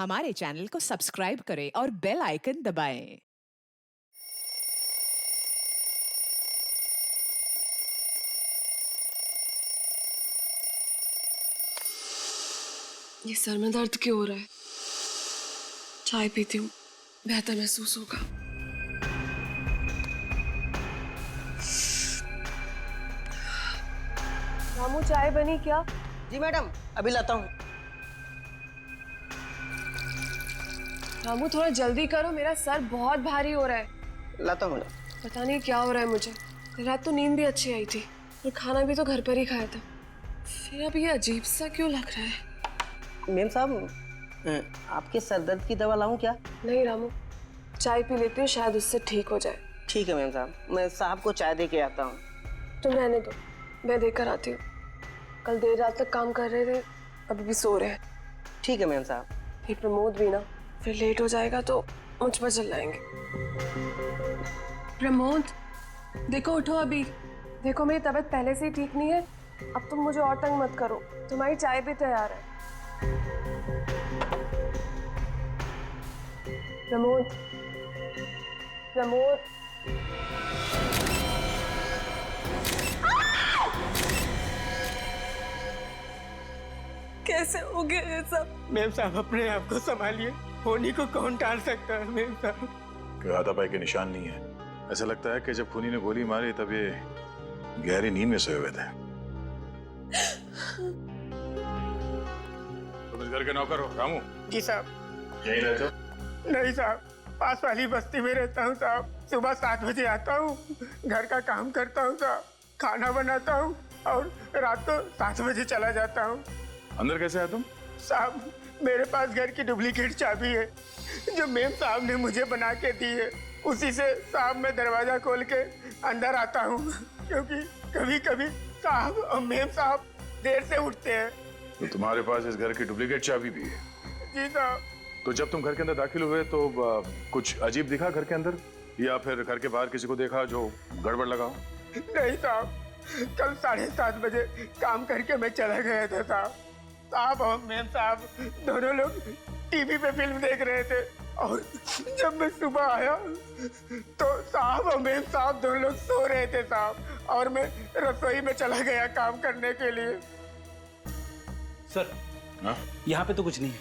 हमारे चैनल को सब्सक्राइब करें और बेल आइकन दबाएं। ये सर में दर्द क्यों हो रहा है? चाय पीती हूँ, बेहतर महसूस होगा। रामू, चाय बनी क्या? जी मैडम, अभी लाता हूँ। रामू, थोड़ा जल्दी करो, मेरा सर बहुत भारी हो रहा है। लाता हूँ मैडम। पता नहीं क्या हो रहा है मुझे। कल रात तो नींद भी अच्छी आई थी और खाना भी तो घर पर ही खाया था, फिर अब ये अजीब सा क्यों लग रहा है? मैम साहब, आपके सर दर्द की दवा लाऊं क्या? नहीं रामू, चाय पी लेती हूँ, शायद उससे ठीक हो जाए। ठीक है मैम साहब, मैं साहब को चाय दे के आता हूँ। तुम रहने दो, मैं देकर आती हूँ। कल देर रात तक काम कर रहे थे, अभी भी सो रहे हैं। ठीक है मैम साहब। ये प्रमोद भी ना फिर लेट हो जाएगा तो मुझ पर चिल्लाएंगे। प्रमोद, देखो उठो अभी। देखो मेरी तबीयत पहले से ही ठीक नहीं है, अब तुम मुझे और तंग मत करो। तुम्हारी चाय भी तैयार है। प्रमोद, प्रमोद। कैसे हो गया ये सब? मैम साहब, अपने आप को संभालिए, होनी को कौन टाल सकता है मैम साहब। कोई हाथापाई के निशान नहीं है। ऐसा लगता है कि जब खूनी ने गोली मारी तब ये गहरी नींद में सोए हुए थे। तुम इस घर के नौकर हो रामू? जी साहब। यहीं रहते हो? नहीं साहब, पास वाली बस्ती में रहता हूँ साहब। सुबह 7 बजे आता हूँ, घर का काम करता हूँ साहब, खाना बनाता हूँ और रात को 7 बजे चला जाता हूँ। अंदर कैसे आया तुम? साहब, मेरे पास घर की डुप्लीकेट चाबी है जो मेम साहब ने मुझे बना के दी है। उसी से साहब मैं दरवाजा खोल के अंदर आता हूँ, क्योंकि कभी कभी साहब और मेम साहब देर से उठते हैं। तो तुम्हारे पास इस घर की डुप्लीकेट चाबी भी है? जी साहब। तो जब तुम घर के अंदर दाखिल हुए तो कुछ अजीब दिखा घर के अंदर, या फिर घर के बाहर किसी को देखा जो गड़बड़ लगा? नहीं साहब, कल 7:30 बजे काम करके मैं चला गया था साहब। साहब और मेम साहब दोनों लोग टीवी पे फिल्म देख रहे थे और जब मैं सुबह आया तो साहब और मेम साहब दोनों लोग सो रहे थे साहब, और मैं रसोई में चला गया काम करने के लिए। सर, हाँ? यहाँ पे तो कुछ नहीं है।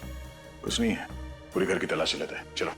कुछ नहीं है? पूरी घर की तलाशी लेते हैं, चलो।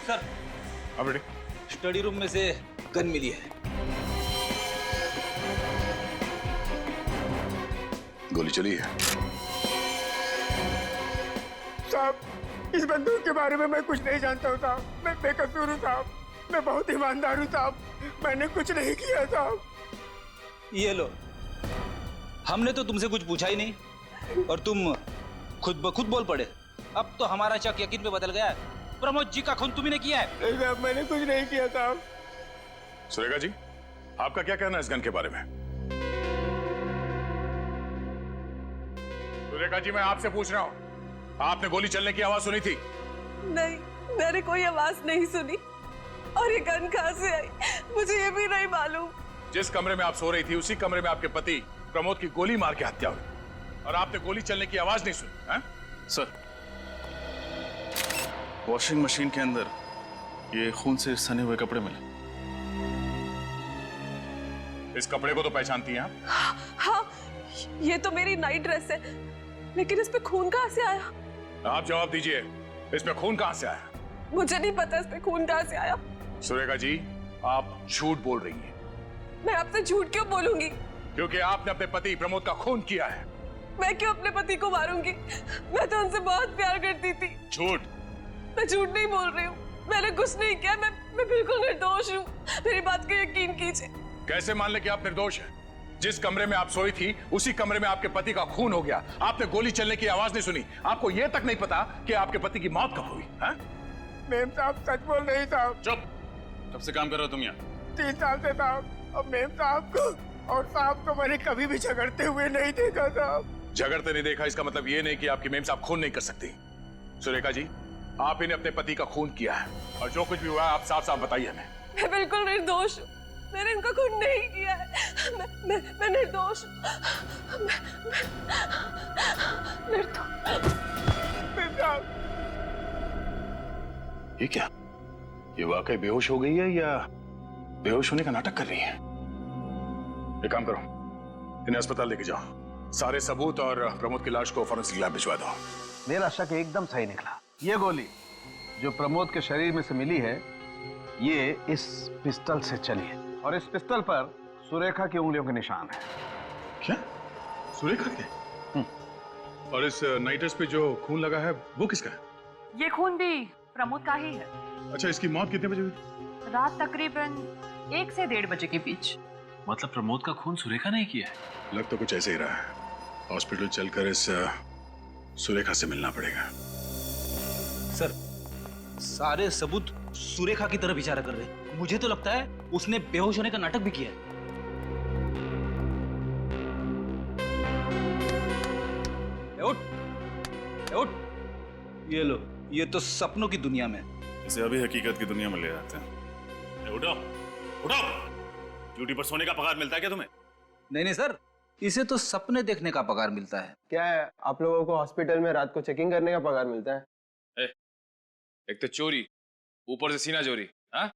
सर, हाँ बेटे। स्टडी रूम में से गन मिली है। गोली चली है? साहब, इस बंदूक के बारे में मैं कुछ नहीं जानता हूँ साहब। मैं बेकसूर हूँ साहब, मैं बहुत ईमानदार हूँ साहब, मैंने कुछ नहीं किया साहब। ये लो, हमने तो तुमसे कुछ पूछा ही नहीं और तुम खुद ब खुद बोल पड़े। अब तो हमारा शक यकीन पे बदल गया है। प्रमोद जी का खून तुम्ही ने किया है। नहीं साहब, मैंने कुछ नहीं किया साहब। सुरेखा जी, आपका क्या कहना है इस गन के बारे में? सुरेखा जी, मैं आपसे पूछ रहा हूँ, आपने गोली चलने की आवाज सुनी थी? नहीं, मैंने कोई आवाज नहीं सुनी। और ये गन कहाँ से आई मुझे ये भी नहीं मालूम। जिस कमरे में आप सो रही थी उसी कमरे में आपके पति प्रमोद की गोली मार के हत्या हुई और आपने गोली चलने की आवाज नहीं सुनी है? सर, वॉशिंग मशीन के अंदर ये खून से सने हुए कपड़े मिले। इस कपड़े को तो पहचानती हैं आप? हाँ, ये तो मेरी नाइट ड्रेस है, लेकिन इस पे खून कहाँ से आया? आप जवाब दीजिए, इसमें खून कहां से आया? मुझे नहीं पता इस पे खून कहाँ से आया। सुरेखा जी, आप झूठ बोल रही हैं। मैं आपसे झूठ क्यों बोलूंगी? क्योंकि आपने अपने पति प्रमोद का खून किया है। मैं क्यों अपने पति को मारूंगी? मैं तो उनसे बहुत प्यार करती थी। झूठ। मैं झूठ नहीं बोल रही हूँ, मैंने कुछ नहीं किया। मैं बिल्कुल निर्दोष हूँ, मेरी बात को यकीन कीजिए। कैसे मान ले कि आप निर्दोष हैं जिस कमरे में आप सोई थी उसी कमरे में आपके पति का खून हो गया। आपने गोली चलने की आवाज नहीं सुनी। आपको यह तक नहीं पता कि आपके पति की मौत कब हुई है? मेम साहब सच बोल रही साहब। चुप। कब से काम कर रहे हो तुम यहाँ? 3 साल से साहब। और मेम साहब को और साहब को मैंने कभी भी झगड़ते हुए नहीं देखा साहब। झगड़ते नहीं देखा इसका मतलब ये नहीं कि आपकी मेम साहब खून नहीं कर सकती। सुरेखा जी, आप इन्हें अपने पति का खून किया है और जो कुछ भी हुआ है आप साफ साफ बताइए हमें। मैं बिल्कुल निर्दोष हूँ। मैंने इनका खून नहीं किया है। मैं निर्दोष हूँ। निर्दोष। मेम साहब, ये क्या? ये वाकई बेहोश हो गई है या बेहोश होने का नाटक कर रही है? एक काम करो, इन्हें अस्पताल लेके जाओ। सारे सबूत और प्रमोद की लाश को फॉरेंसिक लैब भिजवा दो। मेरा शक एकदम सही निकला। ये गोली जो प्रमोद के शरीर में से मिली है, ये इस पिस्टल से चली है और इस पिस्टल पर सुरेखा की उंगलियों के निशान है। क्या? सुरेखा के? और इस नाइटर्स पे जो खून लगा है वो किसका है? ये खून भी प्रमोद का ही है। अच्छा, इसकी मौत कितने बजे हुई थी? रात तकरीबन 1 से 1:30 बजे के बीच। मतलब प्रमोद का खून सुरेखा ने किया है? लग तो कुछ ऐसे ही रहा है। हॉस्पिटल चलकर इस सुरेखा से मिलना पड़ेगा। सर, सारे सबूत सुरेखा की तरफ इशारा कर रहे हैं। मुझे तो लगता है उसने बेहोश होने का नाटक भी किया है। उठ। ये लो, ये तो सपनों की दुनिया में। इसे अभी हकीकत की दुनिया में ले जाते हैं। उठो, उठो। ड्यूटी पर सोने का पगार मिलता है क्या तुम्हें? नहीं सर, इसे तो सपने देखने का पगार मिलता है। क्या है, आप लोगों को हॉस्पिटल में रात को चेकिंग करने का पगार मिलता है? एक तो चोरी, ऊपर से सीना चोरी। हाँ?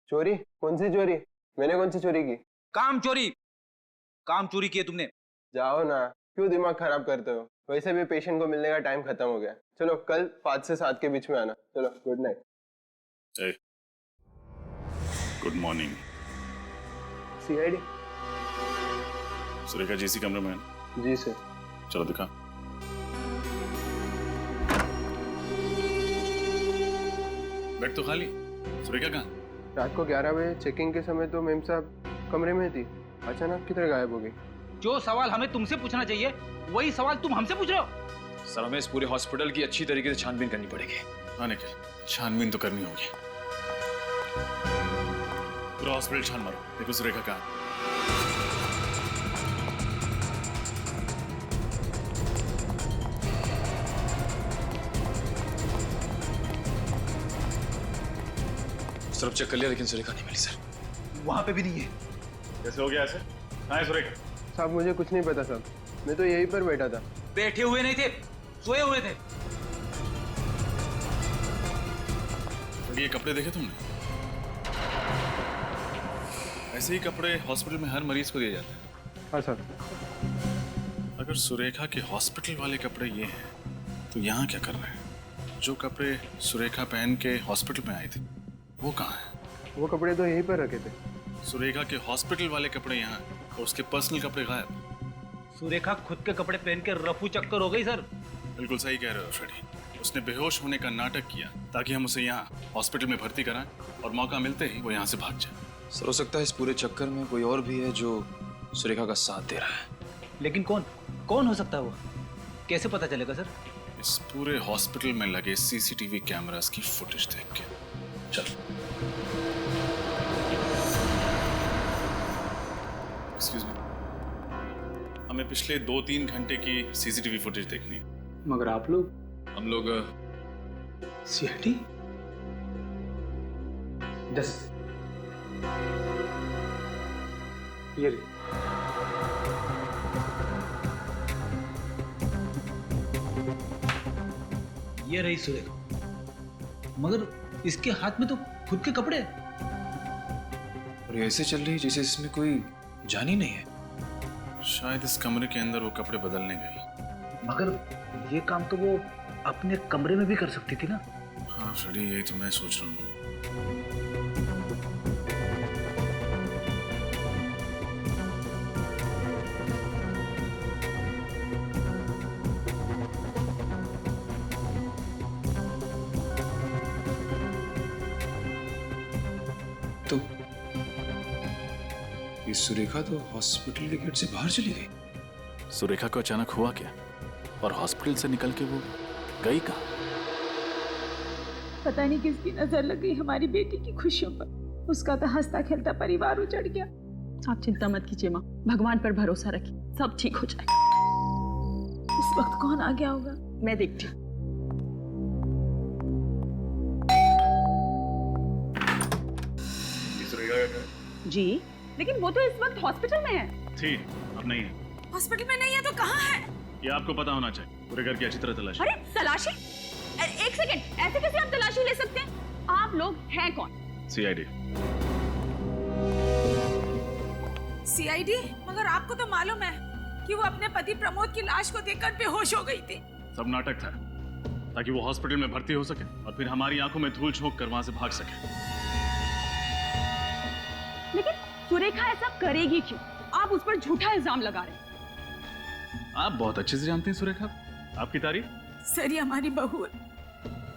चोरी? कौन सी चोरी? मैंने कौन सी चोरी की? काम चोरी किए तुमने। जाओ ना, क्यों दिमाग खराब करते हो? वैसे भी पेशेंट को मिलने का टाइम खत्म हो गया। चलो कल 5 से 7 के बीच में आना। चलो, good night. Good morning. CID? Surekha ji इसी कमरे में है? जी सर। चलो दिखा। बेड तो खाली। सुरेखा कहाँ? रात को 11 बजे चेकिंग के समय तो मेम साहब कमरे में थी। अचानक किधर गायब हो गई? जो सवाल हमें तुमसे पूछना चाहिए वही सवाल तुम हमसे पूछ रहे हो। सर, हमें इस पूरे हॉस्पिटल की अच्छी तरीके से छानबीन करनी पड़ेगी। हाँ निखिल, छानबीन तो करनी होगी। पूरा हॉस्पिटल छान मारो, देखो सुरेखा कहाँ। सब चेक कर लिया लेकिन सुरेखा नहीं मिली सर। वहां पे भी नहीं है। कैसे हो गया ऐसे? कहाँ है सुरेखा? साहब मुझे कुछ नहीं पता साहब, मैं तो यहीं पर बैठा था। बैठे हुए नहीं थे, सोए हुए थे। ये कपड़े देखे तुमने? ऐसे ही कपड़े हॉस्पिटल में हर मरीज को दिए जाते हैं। हाँ सर। अगर सुरेखा के हॉस्पिटल वाले कपड़े ये हैं तो यहाँ क्या कर रहे हैं? जो कपड़े सुरेखा पहन के हॉस्पिटल में आई थी वो कहाँ है? वो कपड़े तो यहीं पर रखे थे। सुरेखा के हॉस्पिटल वाले कपड़े यहाँ और उसके पर्सनल कपड़े गायब। सुरेखा खुद के कपड़े पहन के रफू चक्कर हो गई सर। बिल्कुल सही कह रहे हो फ्रेडी। उसने बेहोश होने का नाटक किया ताकि हम उसे यहाँ हॉस्पिटल में भर्ती कराएं और मौका मिलते ही वो यहाँ से भाग जाए। सर, हो सकता है इस पूरे चक्कर में कोई और भी है जो सुरेखा का साथ दे रहा है। लेकिन कौन हो सकता है वो? कैसे पता चलेगा सर? इस पूरे हॉस्पिटल में लगे सीसीटीवी कैमरास की फुटेज देख के। चल। एक्सक्यूज मी, हमें पिछले 2-3 घंटे की सीसीटीवी फुटेज देखनी है। मगर आप लोग? हम लोग सीआईडी? 10 ये रही सुरेखा, मगर इसके हाथ में तो खुद के कपड़े हैं। और ये ऐसे चल रही है जैसे इसमें कोई जान ही नहीं है। शायद इस कमरे के अंदर वो कपड़े बदलने गई। मगर ये काम तो वो अपने कमरे में भी कर सकती थी ना। हाँ फ्रेडी, यही तो मैं सोच रहा हूँ। तो ये सुरेखा तो हॉस्पिटल के गेट से बाहर चली गई। सुरेखा को अचानक हुआ क्या और हॉस्पिटल से निकल के वो गई कहाँ? पता नहीं किसकी नजर लग गई हमारी बेटी की खुशियों पर। उसका तो हंसता खेलता परिवार उजड़ गया। आप चिंता मत कीजिए माँ, भगवान पर भरोसा रखिए, सब ठीक हो जाएगा। उस वक्त कौन आ गया होगा, मैं देखती हूँ। जी, लेकिन वो तो इस वक्त हॉस्पिटल में है। थी, अब नहीं है। हॉस्पिटल में नहीं है तो कहाँ है? ये आपको पता होना चाहिए। पूरे घर की अच्छी तरह तलाशी। अरे तलाशी? एक सेकंड, ऐसे कैसे आप तलाशी ले सकते हैं? आप लोग हैं कौन? सीआईडी। सीआईडी? मगर आपको तो मालूम है कि वो अपने पति प्रमोद की लाश को देखकर बेहोश हो गई थी। सब नाटक था ताकि वो हॉस्पिटल में भर्ती हो सके और फिर हमारी आंखों में धूल झोंक कर वहां से भाग सके। लेकिन सुरेखा ऐसा करेगी क्यों? आप उस पर झूठा इल्जाम लगा रहे हैं। आप बहुत अच्छे से जानते हैं सुरेखा, आपकी तारीफ। सर, ये हमारी बहू है,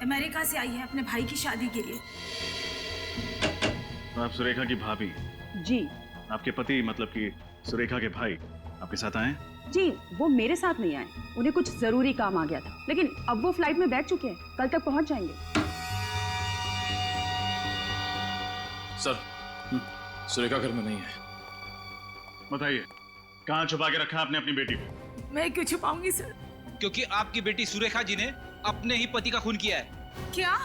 अमेरिका से आई है अपने भाई की शादी के लिए। तो आप सुरेखा की भाभी? जी। आपके पति मतलब कि सुरेखा के भाई आपके साथ आए? जी, वो मेरे साथ नहीं आए, उन्हें कुछ जरूरी काम आ गया था, लेकिन अब वो फ्लाइट में बैठ चुके हैं, कल तक पहुंच जाएंगे। सर, सुरेखा घर में नहीं है। बताइए, कहाँ छुपा के रखा है आपने अपनी बेटी को? मैं क्यों छुपाऊंगी सर? क्योंकि आपकी बेटी सुरेखा जी ने अपने ही पति का खून किया है। क्या?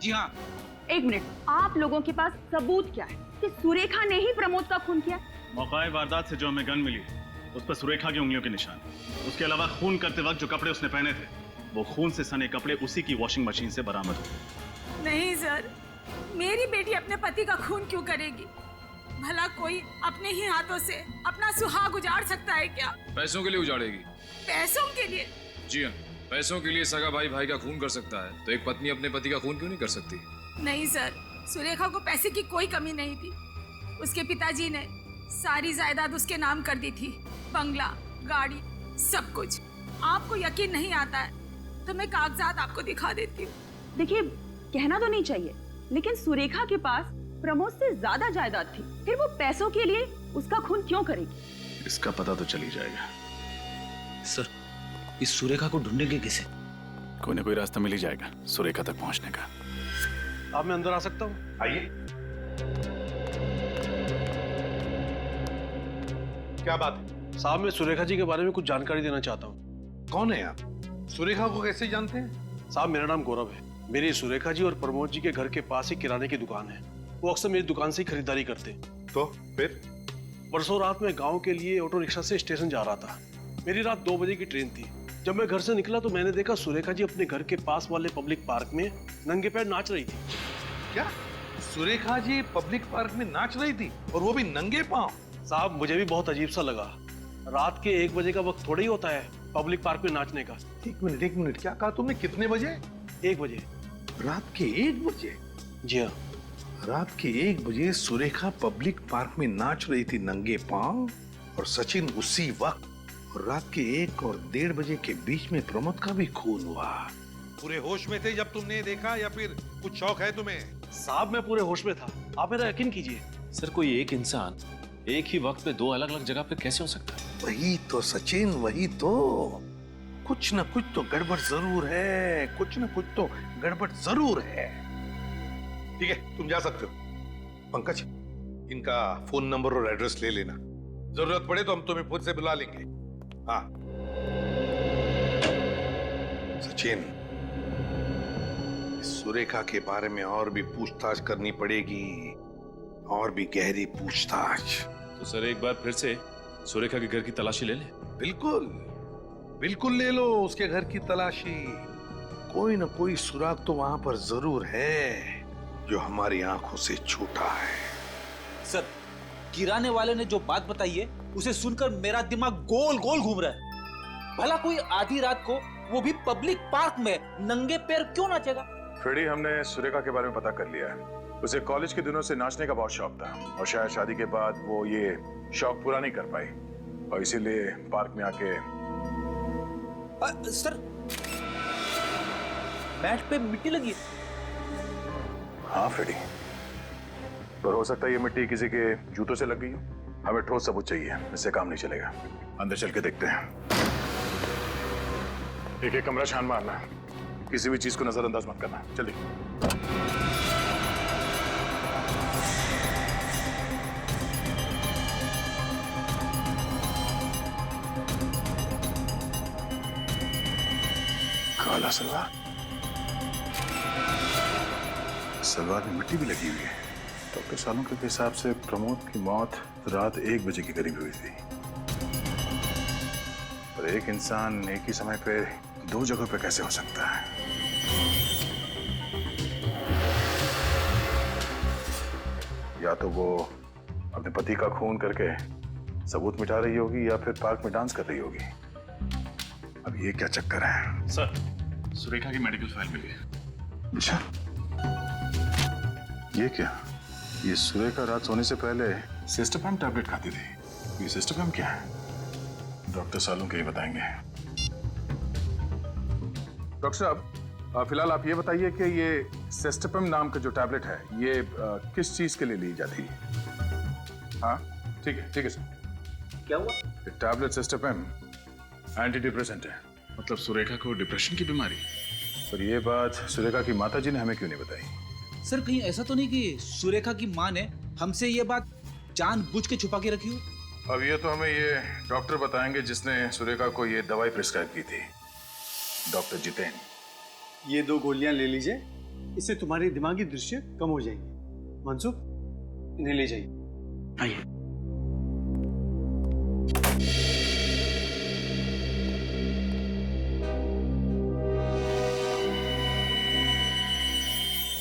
जी हाँ। एक मिनट, आप लोगों के पास सबूत क्या है कि सुरेखा ने ही प्रमोद का खून किया? मौकाए वारदात से जो हमें गन मिली उस पर सुरेखा की उंगलियों के निशान। उसके अलावा खून करते वक्त जो कपड़े उसने पहने थे वो खून से सने कपड़े उसी की वॉशिंग मशीन से बरामद हुए। नहीं सर, मेरी बेटी अपने पति का खून क्यों करेगी? भला कोई अपने ही हाथों से अपना सुहाग उजाड़ सकता है क्या? पैसों के लिए उजाड़ेगी। पैसों के लिए? जी हाँ, पैसों के लिए सगा भाई भाई का खून कर सकता है, तो एक पत्नी अपने पति का खून क्यों नहीं कर सकती? नहीं सर, सुरेखा को पैसे की कोई कमी नहीं थी। उसके पिताजी ने सारी जायदाद उसके नाम कर दी थी, बंगला, गाड़ी, सब कुछ। आपको यकीन नहीं आता है तो मैं कागजात आपको दिखा देती हूँ। देखिए, कहना तो नहीं चाहिए, लेकिन सुरेखा के पास प्रमोद से ज्यादा जायदाद थी, फिर वो पैसों के लिए उसका खून क्यों करेगी? इसका पता तो चल ही जाएगा। सर, इस सुरेखा को ढूंढेंगे किसे? कोई ना कोई रास्ता मिल ही जाएगा सुरेखा तक पहुंचने का। अब मैं अंदर आ सकता हूँ? आइए। क्या बात है? साहब, मैं सुरेखा जी के बारे में कुछ जानकारी देना चाहता हूँ। कौन है आप? सुरेखा को कैसे जानते हैं? साहब, मेरा नाम गौरव है। मेरी सुरेखा जी और प्रमोद जी के घर के पास ही किराने की दुकान है। वो अक्सर मेरी दुकान से ही खरीदारी करते। तो फिर? परसों रात में गांव के लिए ऑटो रिक्शा से स्टेशन जा रहा था। मेरी रात 2 बजे की ट्रेन थी। जब मैं घर से निकला तो मैंने देखा सुरेखा जी अपने घर के पास वाले पब्लिक पार्क में नंगे पैर नाच रही थी। क्या सुरेखा जी पब्लिक पार्क में नाच रही थी, और वो भी नंगे पांव? साहब, मुझे भी बहुत अजीब सा लगा। रात के 1 बजे का वक्त थोड़ा ही होता है पब्लिक पार्क में नाचने का। एक मिनट, क्या कहा तुमने? कितने बजे? 1 बजे। रात के 1 बजे? जी हाँ। रात के 1 बजे सुरेखा पब्लिक पार्क में नाच रही थी नंगे पांव, और सचिन उसी वक्त। और रात के 1 और 1:30 बजे के बीच में प्रमोद का भी खून हुआ। पूरे होश में थे जब तुमने देखा, या फिर कुछ शौक है तुम्हें? साहब, मैं पूरे होश में था, आप मेरा यकीन कीजिए। सर, कोई एक इंसान एक ही वक्त पे 2 अलग-अलग जगह पे कैसे हो सकता है? वही तो सचिन, वही तो। कुछ न कुछ तो गड़बड़ जरूर है, कुछ न कुछ तो गड़बड़ जरूर है। ठीक है, तुम जा सकते हो। पंकज, इनका फोन नंबर और एड्रेस ले लेना, जरूरत पड़े तो हम तुम्हें खुद से बुला लेंगे। हाँ सचिन, इस सुरेखा के बारे में और भी पूछताछ करनी पड़ेगी, और भी गहरी पूछताछ। तो सर, एक बार फिर से सुरेखा के घर की तलाशी ले लें? बिल्कुल बिल्कुल ले लो उसके घर की तलाशी। कोई ना कोई सुराग तो वहां पर जरूर है जो हमारी आंखों से छूटा है। सर, किराने वाले ने जो बात बताई है उसे सुनकर मेरा दिमाग गोल गोल घूम रहा है। भला कोई आधी रात को, वो भी पब्लिक पार्क में, नंगे पैर क्यों नाचेगा? फ्रेडी, हमने सुरेखा के बारे में पता कर लिया है। उसे कॉलेज के दिनों से नाचने का बहुत शौक था, और शायद शादी के बाद वो ये शौक पूरा नहीं कर पाई, और इसीलिए पार्क में आके। सर, बैट पे मिट्टी लगी है। हाँ फ्रेडी, पर हो सकता है ये मिट्टी किसी के जूतों से लग गई हो। हमें ठोस सबूत चाहिए, इससे काम नहीं चलेगा। अंदर चल के देखते हैं। एक एक कमरा छान मारना, किसी भी चीज को नजरअंदाज मत करना। जल्दी। काला सलवार, सलवार में मिट्टी भी लगी हुई है। डॉक्टर सालुंके के हिसाब से प्रमोद की मौत रात 1 बजे के करीब हुई थी। और एक इंसान एक ही समय पे 2 जगहों पे कैसे हो सकता है? या तो वो अपने पति का खून करके सबूत मिटा रही होगी या फिर पार्क में डांस कर रही होगी। अब ये क्या चक्कर है? सर, सुरेखा की मेडिकल फाइल मिली है। अच्छा, ये क्या? ये सुरेखा रात सोने से पहले सिस्टोपैम टैबलेट खाती थी। ये सिस्टोपैम क्या है? डॉक्टर सालुंके ही बताएंगे। डॉक्टर साहब, फिलहाल आप ये बताइए कि ये सिस्टोपैम नाम का जो टैबलेट है ये किस चीज के लिए ली जाती है? हाँ ठीक है सर। क्या हुआ? ये टैबलेट सिस्टोपैम एंटी डिप्रेसेंट है। मतलब सुरेखा को डिप्रेशन की बीमारी? पर ये बात सुरेखा की माताजी ने हमें क्यों नहीं बताई? सर कहीं ऐसा तो नहीं कि सुरेखा की माँ ने हमसे ये बात जानबूझ के छुपा के रखी हो? अब ये तो हमें ये डॉक्टर बताएंगे जिसने सुरेखा को ये दवाई प्रिस्क्राइब की थी, डॉक्टर जितेन। ये 2 गोलियां ले लीजिए, इससे तुम्हारी दिमागी दृश्य कम हो जाएंगे। मनसुख, इन्हें ले जाइए। आइए।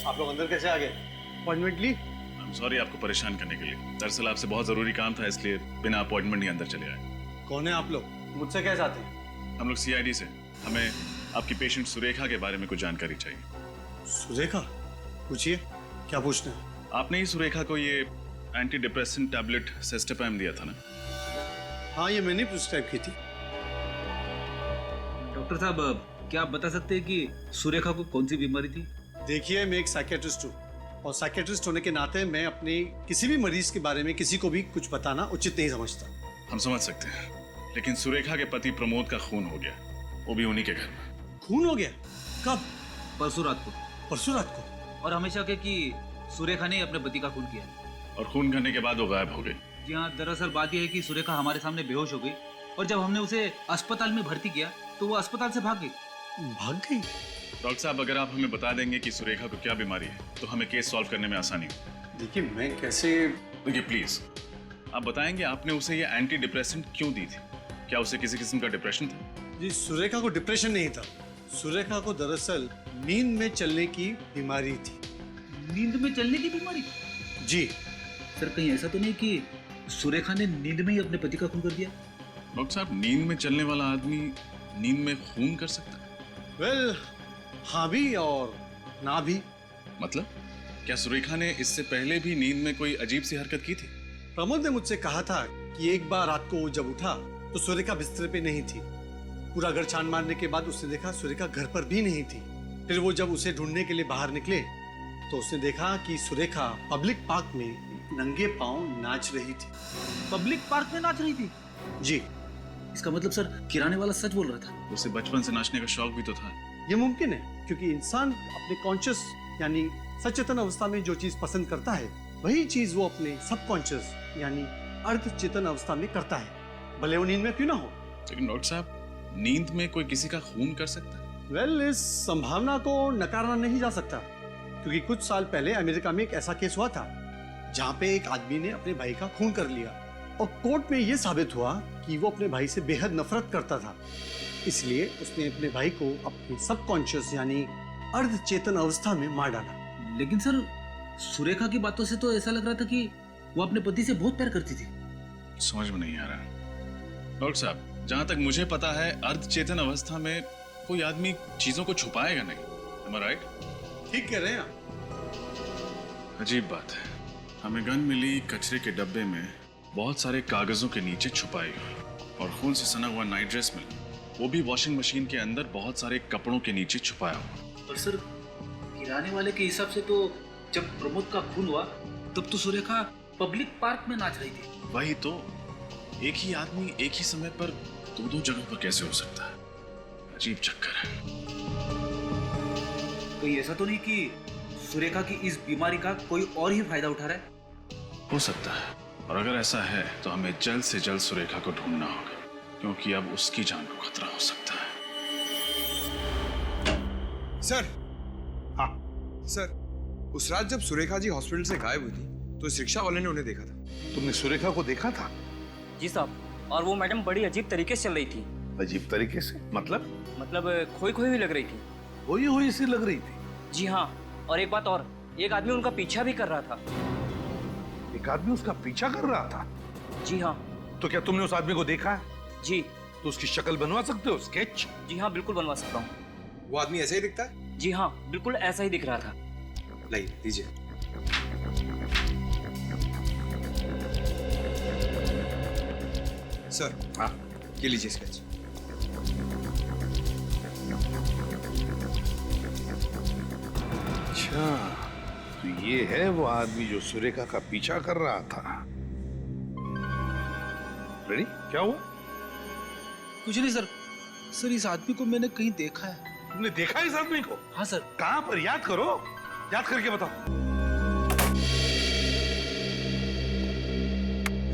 आप लोग अंदर कैसे आ गए? अपॉइंटमेंट ली? आई एम सॉरी आपको परेशान करने के लिए। दरअसल आपसे बहुत जरूरी काम था, इसलिए बिना अपॉइंटमेंट ही अंदर चले आए। कौन है आप लोग? मुझसे क्या चाहते हैं? हम लोग CID से। हमें आपकी पेशेंट सुरेखा के बारे में कुछ जानकारी चाहिए। सुरेखा? पूछिए, क्या पूछना है? आपने ही सुरेखा को ये एंटी डिप्रेसेंट टैबलेट सिस्टोपैम दिया था ना? हाँ, ये मैंने प्रिस्क्राइब की थी। डॉक्टर साहब, क्या आप बता सकते हैं कि सुरेखा को कौन सी बीमारी थी? देखिए, मैं एक साइकियाट्रिस्ट हूँ और साइकियाट्रिस्ट होने के नाते मैं अपने किसी भी मरीज के बारे में किसी को भी कुछ बताना उचित नहीं समझता। हम समझ सकते हैं, लेकिन सुरेखा के पति प्रमोद का खून हो गया, वो भी उन्हीं के घर में। खून हो गया? कब? परसों रात को। परसों रात को? और हमेशा के कि सुरेखा ने अपने पति का खून किया, और खून करने के बाद वो गायब हो गई। जी हाँ, दरअसल बात यह है कि सुरेखा हमारे सामने बेहोश हो गई और जब हमने उसे अस्पताल में भर्ती किया तो वो अस्पताल से भाग गई। भाग गई? डॉक्टर साहब, अगर आप हमें बता देंगे कि सुरेखा को क्या बीमारी है तो हमें केस सॉल्व करने में आसानी हो। देखिए, मैं कैसे? देखिए प्लीज, आप बताएंगे आपने उसे ये एंटी डिप्रेसेंट क्यों दी थी? क्या उसे किसी किस्म का डिप्रेशन था? जी, सुरेखा को डिप्रेशन नहीं था। सुरेखा को दरअसल नींद में चलने की बीमारी थी। नींद में चलने की बीमारी? जी। सर कहीं ऐसा तो नहीं कि सुरेखा ने नींद में ही अपने पति का खून कर दिया? डॉक्टर साहब, नींद में चलने वाला आदमी नींद में खून कर सकता है? वेल, हाँ भी और ना भी। मतलब क्या सुरेखा ने इससे पहले भी नींद में कोई अजीब सी हरकत की थी? प्रमोद ने मुझसे कहा था कि एक बार रात को वो जब उठा तो सुरेखा बिस्तर पे नहीं थी। पूरा घर छान मारने के बाद उसने देखा सुरेखा घर पर भी नहीं थी। फिर वो जब उसे ढूंढने के लिए बाहर निकले तो उसने देखा कि सुरेखा पब्लिक पार्क में नंगे पांव नाच रही थी। पब्लिक पार्क में नाच रही थी? जी। इसका मतलब सर किराने वाला सच बोल रहा था? उसे बचपन से नाचने का शौक भी तो था। ये मुमकिन है, क्योंकि इंसान अपने कॉन्शियस यानी सचेतन अवस्था में जो चीज पसंद करता है वही चीज वो अपने सबकॉन्शियस यानी अर्धचेतन अवस्था में करता है, भले वो नींद में क्यों ना हो। लेकिन डॉक्टर साहब, नींद में कोई किसी का खून कर सकता है? वेल, इस संभावना को नकारना नहीं जा सकता, क्योंकि कुछ साल पहले अमेरिका में एक ऐसा केस हुआ था जहाँ पे एक आदमी ने अपने भाई का खून कर लिया और कोर्ट में ये साबित हुआ कि वो अपने भाई से बेहद नफरत करता था। इसलिए उसने अपने भाई को अपनी सबकॉन्शियस यानी अर्धचेतन अवस्था में मार डाला। लेकिन सर सुरेखा की बातों से तो ऐसा लग रहा था कि वो अपने पति से बहुत प्यार करती थी। समझ में नहीं आ रहा। डॉक्टर साहब, जहां तक मुझे पता है अर्धचेतन अवस्था में कोई आदमी चीजों को छुपाएगा नहीं। Am I right? ठीक कह रहे हैं आप। अजीब बात है, हमें गन मिली कचरे के डब्बे में बहुत सारे कागजों के नीचे छुपाई हुई, और खून से सना हुआ नाइट ड्रेस मिला, वो भी वॉशिंग मशीन के अंदर बहुत सारे कपड़ों के नीचे छुपाया हुआ। पर सर किराने वाले के हिसाब से तो जब प्रमोद का खून हुआ तब तो सुरेखा पब्लिक पार्क में नाच रही थी। वही तो, एक ही आदमी एक ही समय पर दो जगहों पर कैसे हो सकता है? अजीब चक्कर है। कोई ऐसा तो नहीं कि सुरेखा की इस बीमारी का कोई और ही फायदा उठा रहा है? हो सकता है, और अगर ऐसा है तो हमें जल्द से जल्द सुरेखा को ढूंढना होगा, क्योंकि अब उसकी जान को खतरा हो सकता है। सर। हाँ सर, उस रात जब सुरेखा जी हॉस्पिटल से गायब हुई थी तो इस रिक्शा वाले ने उन्हें देखा था। तुमने सुरेखा को देखा था? जी साहब, और वो मैडम बड़ी अजीब तरीके से चल रही थी। अजीब तरीके से मतलब खोई खोई हुई लग रही थी। खोई हुई सी लग रही थी? जी हाँ, और एक बात और, एक आदमी उनका पीछा भी कर रहा था। एक आदमी उसका पीछा कर रहा था? जी हाँ। तो क्या तुमने उस आदमी को देखा है? जी। तो उसकी शक्ल बनवा सकते हो, स्केच? जी हाँ, बिल्कुल बनवा सकता हूँ। वो आदमी ऐसा ही दिखता है? जी हाँ, बिल्कुल ऐसा ही दिख रहा था। लाइए दीजिए। सर। हाँ, ये लीजिए स्केच। अच्छा, तो ये है वो आदमी जो सुरेखा का पीछा कर रहा था। रेडी? क्या हुआ? कुछ नहीं सर। सर, इस आदमी को मैंने कहीं देखा है। तुमने देखा इस आदमी को? हाँ सर। कहां पर? याद करो, याद करके बताओ।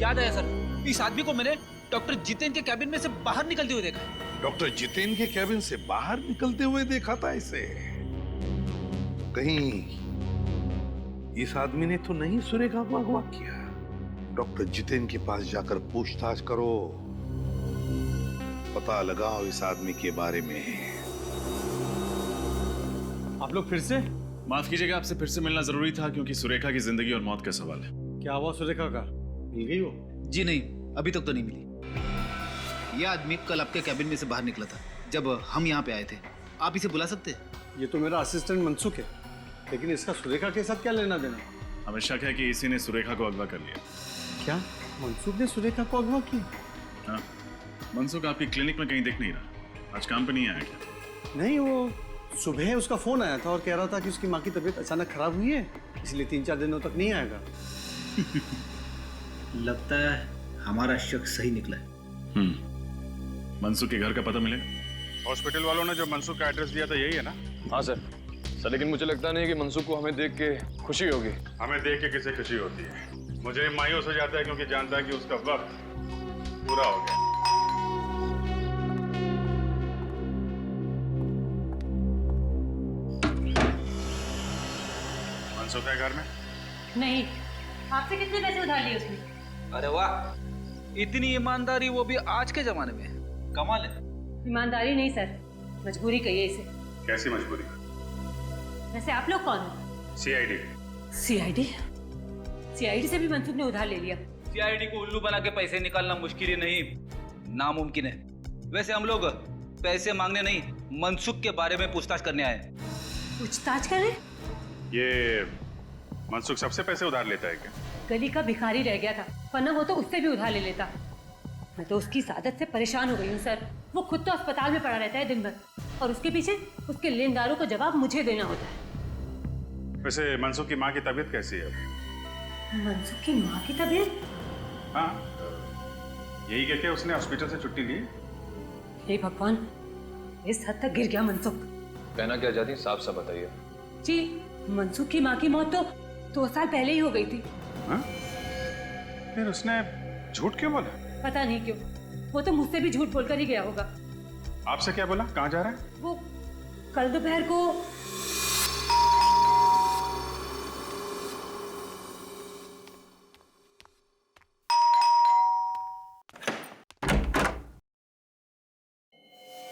याद आया सर, इस आदमी को मैंने डॉक्टर जितेन के कैबिन में से बाहर निकलते हुए देखा है। डॉक्टर जितेन के कैबिन से बाहर निकलते हुए देखा था इसे? कहीं इस आदमी ने तो नहीं सुरेखा को अगवा किया? डॉक्टर जितेन के पास जाकर पूछताछ करो, पता लगाओ इस आदमी के बारे में। आप लोग फिर से? माफ कीजिएगा, आपसे फिर से मिलना जरूरी था, क्योंकि सुरेखा की जिंदगी और मौत का सवाल है। क्या हुआ सुरेखा का? मिल गई वो? जी नहीं, अभी तक तो नहीं मिली। यह आदमी कल आपके कैबिन में से बाहर निकला था जब हम यहाँ पे आए थे। आप इसे बुला सकते हैं? ये तो मेरा असिस्टेंट मनसुख है, लेकिन इसका सुरेखा के साथ क्या लेना देना? हमें शक है कि इसी ने सुरेखा को अगवा कर लिया। क्या मनसुख ने सुरेखा को अगवा किया? हाँ, मनसुख आपकी क्लिनिक में कहीं दिख नहीं रहा। आज काम पे नहीं आया क्या? नहीं, वो सुबह उसका फोन आया था और कह रहा था कि उसकी माँ की तबीयत अचानक खराब हुई है, इसलिए 3-4 दिनों तक नहीं आएगा। लगता है हमारा शक सही निकला है। मनसुख के घर का पता मिलेगा? हॉस्पिटल वालों ने जो मनसुख का एड्रेस दिया था यही है ना? हाँ सर, लेकिन मुझे लगता नहीं कि मनसुख को हमें देख के खुशी होगी। हमें देख के किसे खुशी होती है? मुझे मायूस हो जाता है, क्योंकि जानता है कि उसका वक्त पूरा हो गया। मनसुख है घर में? नहीं। आपसे कितने पैसे उधार लिए उसने? अरे वाह, इतनी ईमानदारी, वो भी आज के जमाने में। कमाल है। ईमानदारी नहीं सर, मजबूरी कहिए इसे। कैसी मजबूरी? वैसे आप लोग कौन हो? सीआईडी। सीआईडी? सीआईडी से भी मनसुख ने उधार ले लिया। सीआईडी को उल्लू बना के पैसे निकालना मुश्किल ही नहीं, नामुमकिन है। वैसे हम लोग पैसे मांगने नहीं, मनसुख के बारे में पूछताछ करने आए। पूछताछ करें? ये मनसुख सबसे पैसे उधार लेता है क्या? गली का भिखारी रह गया था, वरना वो तो उससे भी उधार ले लेता। मैं तो उसकी आदत से परेशान हो गई हूँ सर। वो खुद तो अस्पताल में पड़ा रहता है दिन भर, और उसके पीछे उसके लेनदारों को जवाब मुझे देना होता है। वैसे मनसुख की माँ की तबीयत कैसी है? मनसुख की माँ की तबीयत? हाँ, यही कह के उसने हॉस्पिटल से छुट्टी ली। हे भगवान, इस हद तक गिर गया मनसुख। कहना क्या चाहती, साफ साफ बताइए। जी, मनसुख की माँ की मौत तो 2 साल पहले ही हो गई थी। हाँ? फिर उसने झूठ क्यों बोला? पता नहीं क्यों, वो तो मुझसे भी झूठ बोलकर ही गया होगा। आपसे क्या बोला? कहाँ जा रहा है? वो कल दोपहर को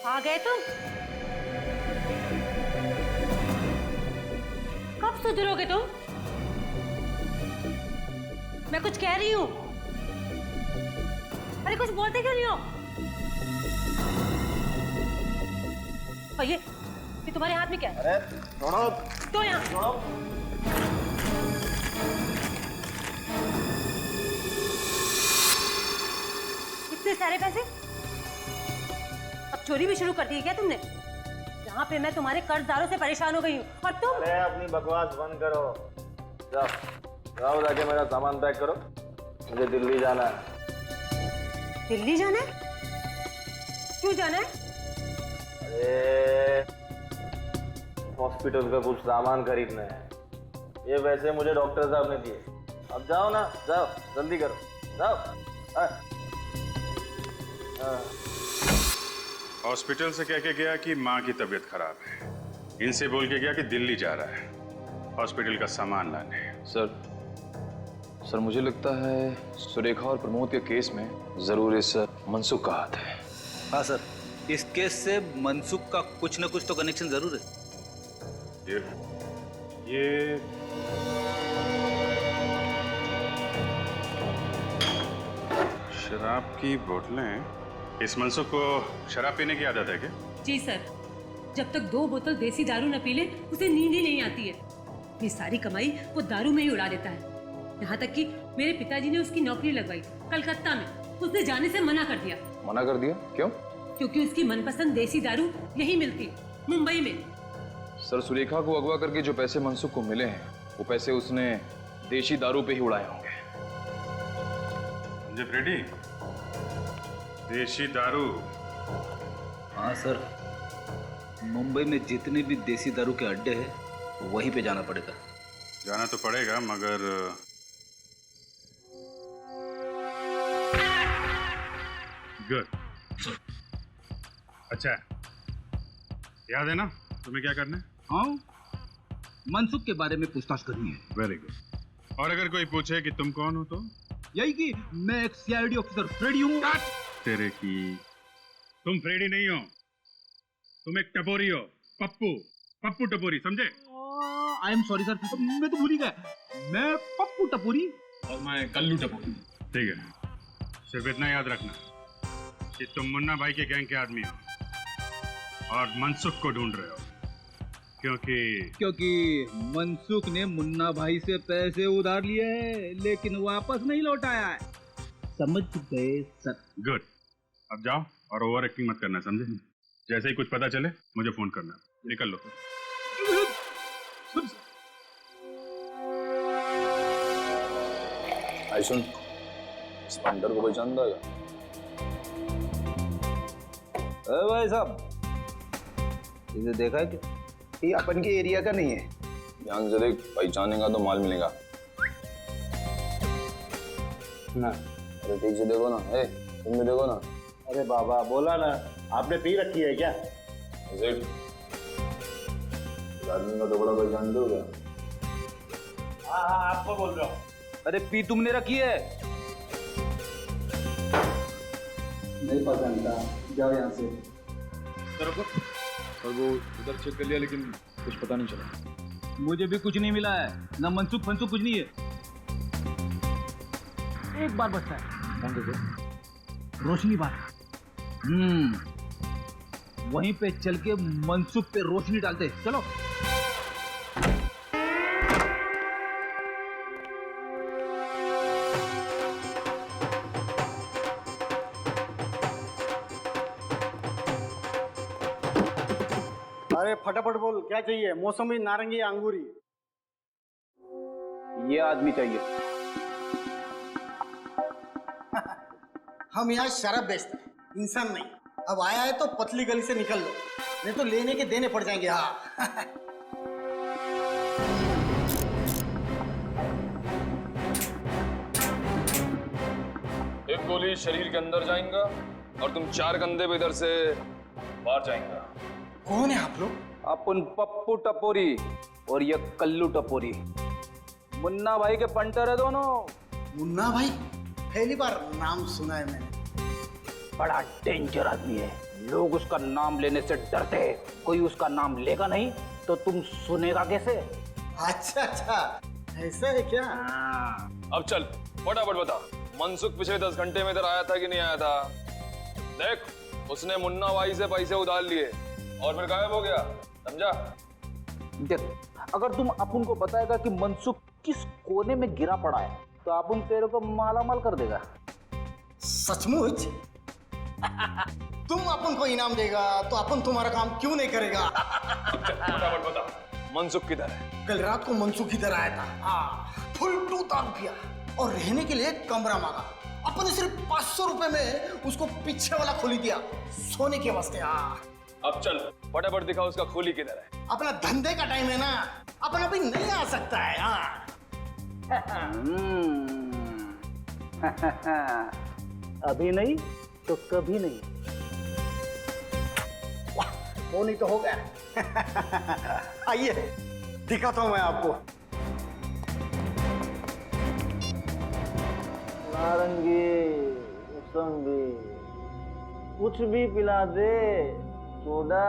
आ गए तुम? कब सुधरोगे तुम? मैं कुछ कह रही हूँ। अरे कुछ बोलते क्यों नहीं हो? और ये तुम्हारे हाथ में क्या है? अरे छोड़ो। तो यहाँ छोड़ो। इतने सारे पैसे? अब चोरी भी शुरू कर दी है क्या तुमने? यहाँ पे मैं तुम्हारे कर्जदारों से परेशान हो गई हूँ, और तुम? अरे अपनी बकवास बंद करो। जाओ। जाओ जाके मेरा सामान पैक करो, मुझे दिल्ली जाना है। दिल्ली जाना है? क्यों जाना है? अरे हॉस्पिटल का कुछ सामान खरीदना है। ये वैसे मुझे डॉक्टर साहब ने दिए। अब जाओ ना, जाओ जल्दी करो, जाओ। हॉस्पिटल से कह के गया कि माँ की तबीयत खराब है, इनसे बोल के गया कि दिल्ली जा रहा है हॉस्पिटल का सामान लाने। सर मुझे लगता है सुरेखा और प्रमोद के केस में जरूर इस मनसुख का हाथ है। हाँ सर, इस केस से मनसुख का कुछ न कुछ तो कनेक्शन जरूर है। ये शराब की बोतलें, इस मनसुख को शराब पीने की आदत है क्या? जी सर, जब तक 2 बोतल देसी दारू न पी ले उसे नींद ही नहीं आती है। ये सारी कमाई वो दारू में ही उड़ा देता है। यहाँ तक कि मेरे पिताजी ने उसकी नौकरी लगवाई कलकत्ता में, उसने जाने से मना कर दिया। मना कर दिया? क्यों? क्योंकि उसकी मनपसंद देसी दारू यही मिलती, मुंबई में। सर सुरेखा को अगवा करके जो पैसे मनसुख को मिले हैं वो पैसे उसने देशी दारू पे ही उड़ाए होंगे। समझे फ्रेडी? देशी दारू। हाँ सर, मुंबई में जितने भी देसी दारू के अड्डे हैं वहीं पे जाना पड़ेगा। जाना तो पड़ेगा, मगर गुड। अच्छा, याद है ना तुम्हें क्या करना है? हाँ, मनसुख के बारे में पूछताछ करनी है। Very good. और अगर कोई पूछे कि तुम कौन हो तो यही कि मैं एक सीआईडी ऑफिसर फ्रेडी हूँ। तेरे की तुम फ्रेडी नहीं हो, तुम एक टपोरी हो, पप्पू टपोरी, समझे? आई एम सॉरी सर, मैं तो भूल ही गया। मैं पप्पू टपोरी और मैं कल्लू टपोरी। ठीक है, सिर्फ इतना याद रखना कि तुम मुन्ना भाई के गैंग के आदमी हो और मनसुख को ढूंढ रहे हो, क्योंकि मनसुख ने मुन्ना भाई से पैसे उधार लिए हैं लेकिन वापस नहीं लौटाया है। समझ गए सर? गुड। अब जाओ और ओवर एक्टिंग मत करना, समझे? जैसे ही कुछ पता चले मुझे फोन करना। निकल लो। आई सुन, इस पंडर को पहचान देगा? भाई साहब, इसे देखा है क्या? ये अपन के एरिया का नहीं है। ध्यान से देख, पहचानेगा तो माल मिलेगा ना। अरे ठीक से देखो ना, तुम भी देखो ना। अरे बाबा, बोला ना, आपने पी रखी है क्या? आदमी का टुकड़ा पहचान दो क्या? हाँ, आपको बोल रहा हूँ। अरे पी तुमने रखी है? नहीं पहचानता, जाओ यहाँ से। सर वो उधर चेक कर लिया लेकिन कुछ पता नहीं चला। मुझे भी कुछ नहीं मिला है, ना मनसुख फंसुख कुछ नहीं है। एक बार बचता है, रोशनी बात। वहीं पे चल के मनसुख पे रोशनी डालते। चलो। अरे फटाफट बोल, क्या चाहिए? मौसमी, नारंगी, अंगूरी? ये आदमी चाहिए। हम यहाँ शराब बेचते हैं, इंसान नहीं। अब आया है तो पतली गली से निकल लो, नहीं तो लेने के देने पड़ जाएंगे। हाँ। एक गोली शरीर के अंदर जाएगा और तुम 4 कंधे पे इधर से बाहर जाएंगे। कौन है आप लोग? अपन पप्पू टपोरी और ये कल्लू टपोरी, मुन्ना भाई के पंटर है दोनों। मुन्ना भाई? पहली बार नाम सुना है मैंने। बड़ा डेंजर आदमी है, लोग उसका नाम लेने से डरते हैं। कोई उसका नाम लेगा नहीं तो तुम सुनेगा कैसे? अच्छा अच्छा, ऐसा है क्या? अब चल फटाफट बता, मनसुख पिछले 10 घंटे में इधर आया था कि नहीं आया था? देख, उसने मुन्ना भाई से पैसे उधार लिए और फिर गायब हो गया, समझा? देख, अगर तुम अपन को बताएगा कि मनसुख किस कोने में गिरा पड़ा है तो अपन तेरे को मालामाल कर देगा। सचमुच? तुम अपन को इनाम देगा तो अपन तुम्हारा काम क्यों नहीं करेगा? फटाफट बता, मनसुख किधर है? कल रात को मनसुख इधर आया था। हाँ, फुल 2 दारू पिया और रहने के लिए एक कमरा मांगा। अपन ने सिर्फ 500 रुपए में उसको पीछे वाला खोली दिया सोने के वास्ते। हाँ, अब चल फटाफट दिखा उसका खोली किधर है। अपना धंधे का टाइम है ना, अपन अभी नहीं आ सकता है। हाँ अभी नहीं तो कभी नहीं। वाह, वो नहीं तो हो गया। आइए दिखाता हूं मैं आपको। नारंगी, मौसम्बी, कुछ भी पिला दे, सोडा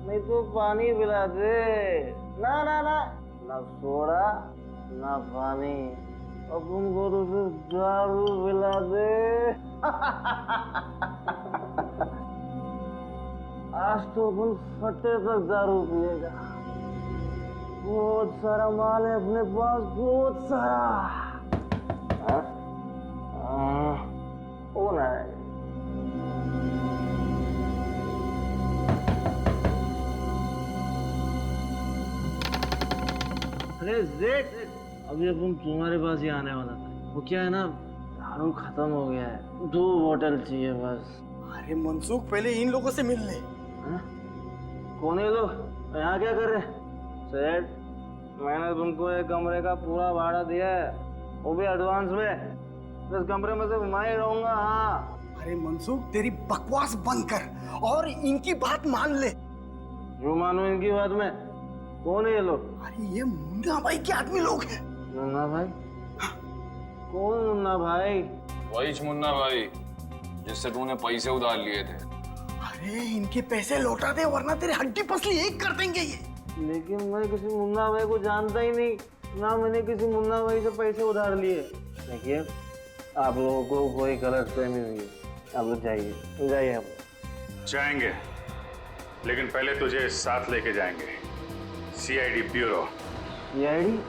नहीं तो पानी पिला दे। ना ना ना, ना सोडा ना पानी, अब तुमको तो सिर्फ दारू पिला दे। आज तो अपन फटे तक दारू पिएगा। बहुत सारा माल है अपने पास, बहुत सारा। ओ नहीं, अरे देख, अभी अपन तुम्हारे पास ही आने वाला था। वो क्या है ना, दारू खत्म हो गया है, 2 बोतल चाहिए बस। अरे मनसुख, पहले इन लोगों से मिल ले। कौन है लोग? यहाँ क्या कर रहे? सेठ, मैंने तुमको एक कमरे का पूरा भाड़ा दिया है, वो भी एडवांस में। इस कमरे में से मैं ही रहूंगा। हाँ। अरे मनसुख, तेरी बकवास बंद कर और इनकी बात मान ले। जो मानो इनकी बात में? कौन है ये लोग? अरे ये मुन्ना भाई के आदमी लोग हैं। मुन्ना भाई? कौन मुन्ना भाई? वही मुन्ना भाई जिससे तूने पैसे उधार लिए थे। अरे इनके पैसे लौटा दे वरना तेरी हड्डी पसली एक कर देंगे ये। लेकिन मैं किसी मुन्ना भाई को जानता ही नहीं, ना मैंने किसी मुन्ना भाई से पैसे उधार लिए। देखिए, आप लोगों को कोई गलत फहमी हुई है, आप लोग जाइए जाइए। आप जाएंगे, लेकिन पहले तुझे साथ लेके जाएंगे सीआईडी ब्यूरो। सीआईडी?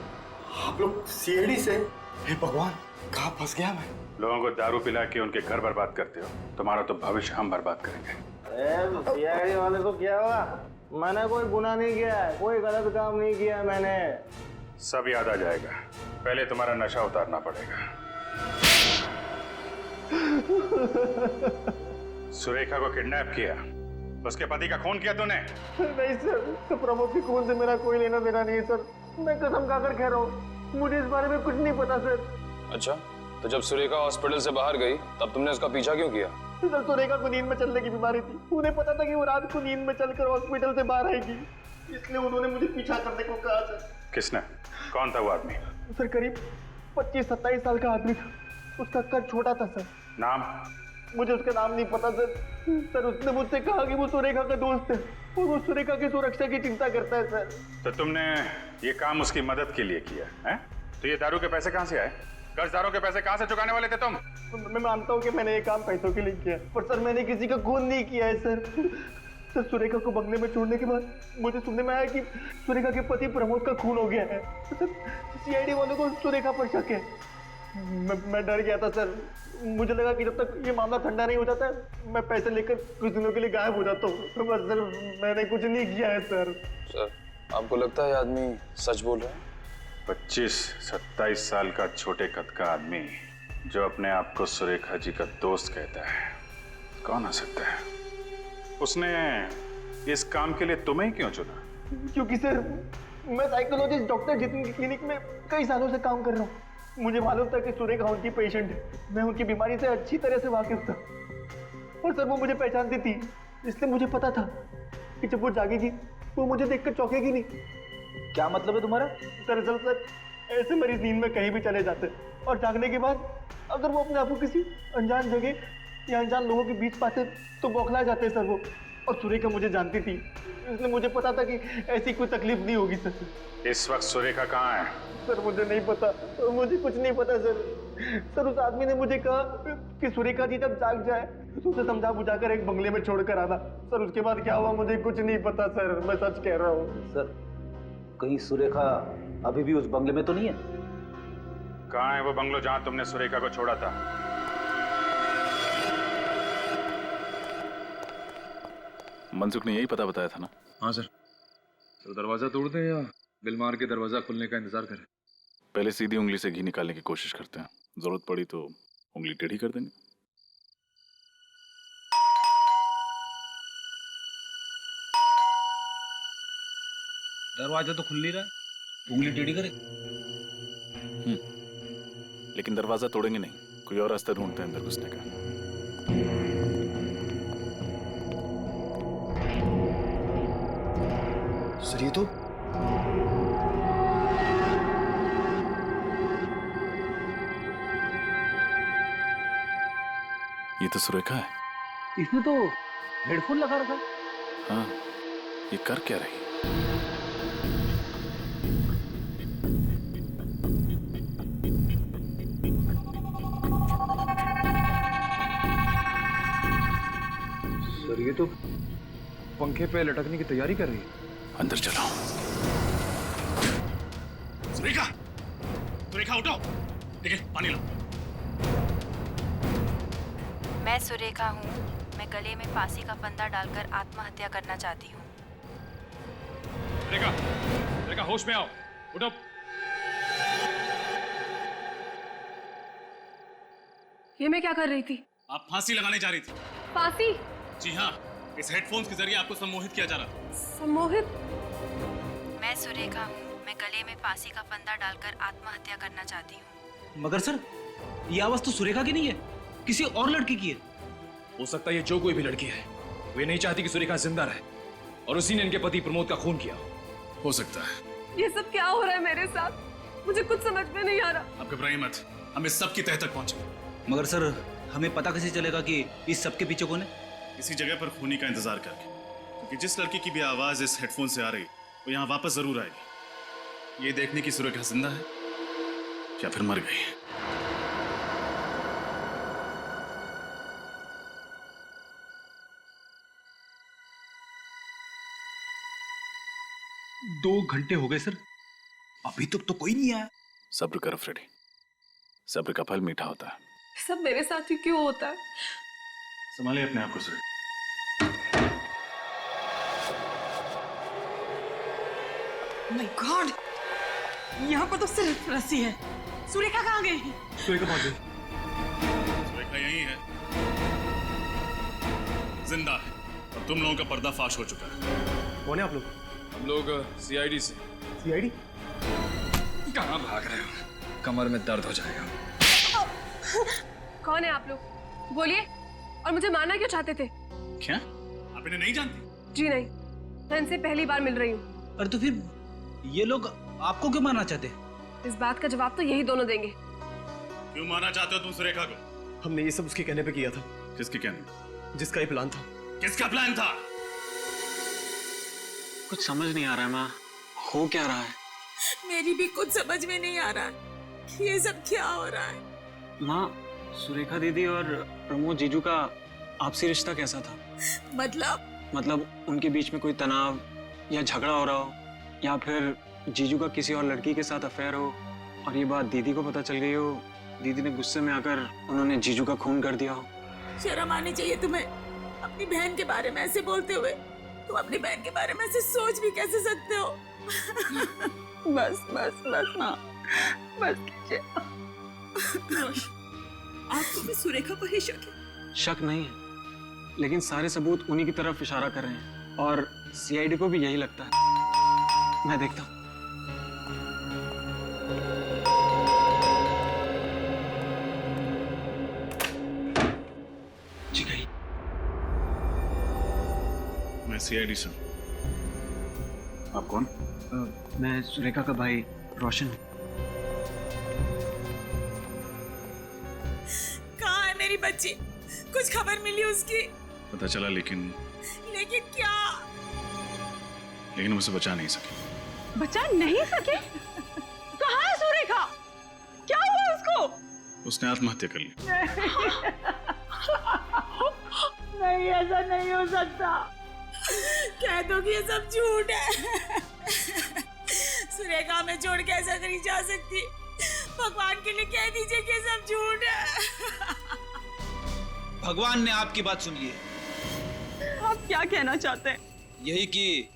आप लोग सीआईडी से? हे भगवान, कहाँ फंस गया मैं? लोगों को दारू पिला के उनके घर बर्बाद करते हो, तुम्हारा तो भविष्य हम बर्बाद करेंगे। सीआईडी वाले तो क्या हुआ? मैंने कोई गुनाह नहीं किया है, कोई गलत काम नहीं किया है मैंने। सब याद आ जाएगा, पहले तुम्हारा नशा उतारना पड़ेगा। सुरेखा को किडनैप किया, उसके पति का खून किया तूने? नहीं सर, तो प्रमोद के खून से मेरा कोई लेना देना नहीं है सर। मैं कसम खाकर कह रहा हूँ, मुझे इस बारे में कुछ नहीं पता सर। अच्छा, तो जब सुरेखा हॉस्पिटल से बाहर गई तब तुमने उसका पीछा क्यों किया? सर, सुरेखा को नींद में चलने की बीमारी थी। उन्हें पता था कि वो रात को नींद में चलकर हॉस्पिटल से बाहर आएगी, इसलिए उन्होंने मुझे पीछा करने को कहा सर। किसने? कौन था वो आदमी? सर, करीब 25-27 साल का आदमी था। उसका कद छोटा था सर। नाम? मुझे उसका नाम नहीं पता सर। सर, उसने मुझसे कहा कि वो सुरेखा का दोस्त है और वो सुरेखा की सुरक्षा की चिंता करता है सर। तो तुमने ये काम उसकी मदद के लिए किया है? तो ये दारू के पैसे कहाँ से आए? कर्जदारों के पैसे कहाँ से चुकाने वाले थे तुम? मैं मानता हूँ कि मैंने ये काम पैसों के लिए किया, पर सर मैंने किसी का खून नहीं किया है सर। सर, सुरेखा को बंगले में छोड़ने के बाद मुझे सुनने में आया कि सुरेखा के पति प्रमोद का खून हो गया है। सर, सीआईडी वालों को सुरेखा पर शक है। मैं डर गया था सर। मुझे लगा कि जब तक ये मामला ठंडा नहीं हो जाता मैं पैसे लेकर कुछ दिनों के लिए गायब हो जाता हूँ। बस सर, मैंने कुछ नहीं किया है सर। सर, आपको लगता है आदमी सच बोल रहा है? 25-27 साल का छोटे कद का आदमी जो अपने आप को सुरेखा जी का दोस्त कहता है, कौन आ सकता है? उसने इस काम के लिए तुम्हें क्यों चुना? क्योंकि सर, मैं साइकोलॉजिस्ट डॉक्टर जितिन की क्लिनिक में कई सालों से काम कर रहा हूँ। मुझे मालूम था कि सुरेखा उनकी पेशेंट है। मैं उनकी बीमारी से अच्छी तरह से वाकिफ था और सर वो मुझे पहचानती थी, इसलिए मुझे पता था कि जब वो जागेगी वो मुझे देखकर चौंकेगी नहीं। क्या मतलब है तुम्हारा? दरअसल सर, ऐसे मरीज नींद में कहीं भी चले जाते और जागने के बाद अगर वो अपने आप को किसी अनजान जगह या अनजान लोगों के बीच पाते तो बौखला जाते सर वो। और सुरेखा मुझे जानती थी, इसलिए मुझे पता था कि ऐसी कोई तकलीफ नहीं होगी सर। इस वक्त सुरेखा कहाँ है? सर, मुझे नहीं पता, मुझे कुछ नहीं पता सर। सर, उस आदमी ने मुझे कहा कि सुरेखा जी जब जाग जाए तो उसे समझा बुझाकर एक बंगले में छोड़कर आना। सर, उसके बाद क्या हुआ मुझे कुछ नहीं पता सर, मैं सच कह रहा हूँ। सर, कहीं सुरेखा अभी भी उस बंगले में तो नहीं है? कहाँ है वो बंगलो जहाँ तुमने सुरेखा को छोड़ा था? मनसुख ने यही पता बताया था ना? हाँ सर। तो दरवाजा तोड़ दें या बिल मार के दरवाजा खुलने का इंतजार करें। पहले सीधी उंगली से घी निकालने की कोशिश करते हैं, जरूरत पड़ी तो उंगली टेढ़ी कर देंगे। दरवाजा तो खुल नहीं रहा है, उंगली टेढ़ी करे। लेकिन दरवाजा तोड़ेंगे नहीं, कोई और रास्ता ढूंढते हैं अंदर घुसने का। सर ये तो सुरेखा है। इसने तो हेडफोन लगा रखा। हाँ, ये कर क्या रही? सर ये तो पंखे पे लटकने की तैयारी कर रही है। अंदर चलो। सुरेखा, सुरेखा उठो। ठीक है, पानी लो। मैं सुरेखा हूँ। मैं गले में फांसी का फंदा डालकर आत्महत्या करना चाहती हूँ। सुरेखा, सुरेखा होश में आओ, उठो। ये मैं क्या कर रही थी? आप फांसी लगाने जा रही थी। फांसी? जी हाँ, इस हेडफोन्स के जरिए आपको सम्मोहित किया जा रहा था। सम्मोहित? मैं सुरेखा हूँ। मैं गले में फांसी का फंदा डालकर आत्महत्या करना चाहती हूँ। मगर सर, ये आवाज तो सुरेखा की नहीं है, किसी और लड़की की है। हो सकता है ये जो कोई भी लड़की है, वे नहीं चाहती कि सुरेखा जिंदा रहे और उसी ने इनके पति प्रमोद का खून किया। हो सकता है। ये सब क्या हो रहा है मेरे साथ? मुझे कुछ समझ में नहीं आ रहा। आप घबराइए मत, हम इस सब की तह तक पहुंचे। मगर सर, हमें पता कैसे चलेगा कि इस सब के पीछे कौन है? इसी जगह पर खूनी का इंतजार करके, क्योंकि जिस लड़की की भी आवाज इस हेडफोन से आ रही वो यहाँ वापस जरूर आएगी। ये देखने की सुरेखा जिंदा है या फिर मर गई है। दो घंटे हो गए सर, अभी तक तो कोई नहीं आया। सब्र करो फ्रेडी, सब्र का फल मीठा होता है। सब मेरे साथ ही क्यों होता है? संभालिए अपने आप को सुरेखा। माय गॉड, यहाँ पर तो सिर्फ रस्सी है। सुरेखा कहाँ गई? सुरेखा पहुंच गई। सुरेखा यही है, जिंदा है और तुम लोगों का पर्दाफाश हो चुका है। कौन है आप लोग? हम लोग सीआईडी से। सीआईडी? कहाँ भाग रहे हो? कमर में दर्द हो जाएगा। कौन है आप लोग? बोलिए। और मुझे मारना क्यों चाहते थे? क्या आप इन्हें नहीं जानती? जी नहीं, मैं इनसे पहली बार मिल रही हूँ। अरे तो फिर ये लोग आपको क्यों मारना चाहते? इस बात का जवाब तो यही दोनों देंगे। क्यों मारना चाहते हो तुम सुरेखा को? हमने ये सब उसके कहने पे किया था। किसके कहने? जिसका ये प्लान था। किसका प्लान था? कुछ समझ नहीं आ रहा है माँ, हो क्या रहा है? मेरी भी कुछ समझ में नहीं आ रहा है, ये सब क्या हो रहा है? माँ, सुरेखा दीदी और प्रमोद जीजू का आपसी रिश्ता कैसा था? मतलब उनके बीच में कोई तनाव या झगड़ा हो रहा हो, या फिर जीजू का किसी और लड़की के साथ अफेयर हो और ये बात दीदी को पता चल गई हो, दीदी ने गुस्से में आकर उन्होंने जीजू का खून कर दिया हो। शर्म आनी चाहिए तुम्हें अपनी बहन के बारे में ऐसे बोलते हुए। तुम अपनी बहन के बारे में ऐसे सोच भी कैसे सकते हो? बस बस बस माँ, बस कीजिए। आपको भी सुरेखा पर ही शक है? शक नहीं है, लेकिन सारे सबूत उन्हीं की तरफ इशारा कर रहे हैं और सीआईडी को भी यही लगता है। मैं देखता हूँ। जी गई। मैं सीआईडी से। आप कौन? मैं सुरेखा का भाई रोशन हूँ। कहाँ है मेरी बच्ची? कुछ खबर मिली उसकी? पता चला, लेकिन क्या? लेकिन उसे बचा नहीं सके। बचा नहीं सके? कहाँ है सुरेखा? क्या हुआ उसको? उसने आत्महत्या कर ली। नहीं, ऐसा नहीं हो सकता। कह दो कि ये सब झूठ है। सुरेखा में छोड़ के ऐसा नहीं जा सकती। भगवान के लिए कह दीजिए कि ये सब झूठ है। भगवान ने आपकी बात सुन ली है। आप क्या कहना चाहते हैं? यही कि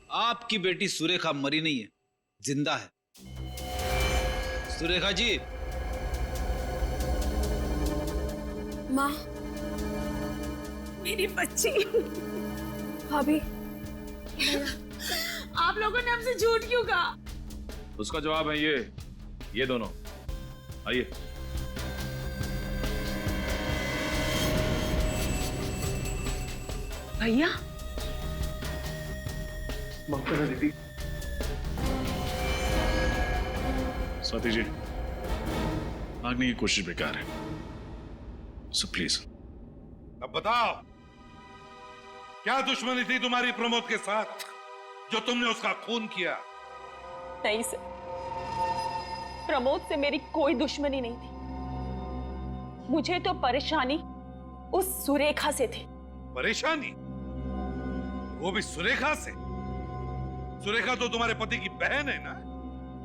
आपकी बेटी सुरेखा मरी नहीं है, जिंदा है। सुरेखा जी। माँ, मेरी बच्ची। भाभी, आप लोगों ने हमसे झूठ क्यों कहा? उसका जवाब है ये दोनों। आइए। भैया, माफ करना दीदी। स्वाति जी, भागने की कोशिश बेकार है, सो प्लीज अब बताओ, क्या दुश्मनी थी तुम्हारी प्रमोद के साथ जो तुमने उसका खून किया? नहीं सर, प्रमोद से मेरी कोई दुश्मनी नहीं थी। मुझे तो परेशानी उस सुरेखा से थी। परेशानी? वो भी सुरेखा से? सुरेखा तो तुम्हारे पति की बहन है ना?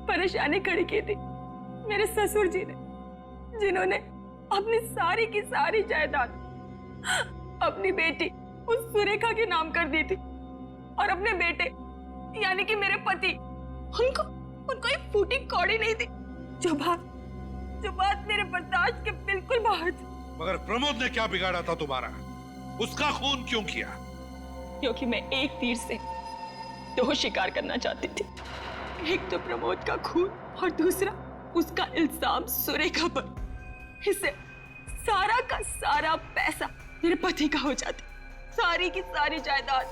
परेशानी खड़ी की थी मेरे ससुर जी ने, जिन्होंने अपनी सारी की सारी जायदाद अपनी बेटी उस सुरेखा के नाम कर दी थी, और अपने बेटे यानी कि मेरे पति, उनको एक फूटी कौड़ी नहीं थी। जो बात मेरे बर्दाश्त के बिल्कुल बाहर थी। मगर प्रमोद ने क्या बिगाड़ा था तुम्हारा? उसका खून क्यों किया? क्योंकि मैं एक तीर से दो शिकार करना चाहती थी। एक तो प्रमोद का खून और दूसरा उसका इल्जाम सुरेखा पर। इससे सारा का सारा पैसा मेरे पति का हो जाती, सारी की सारी जायदाद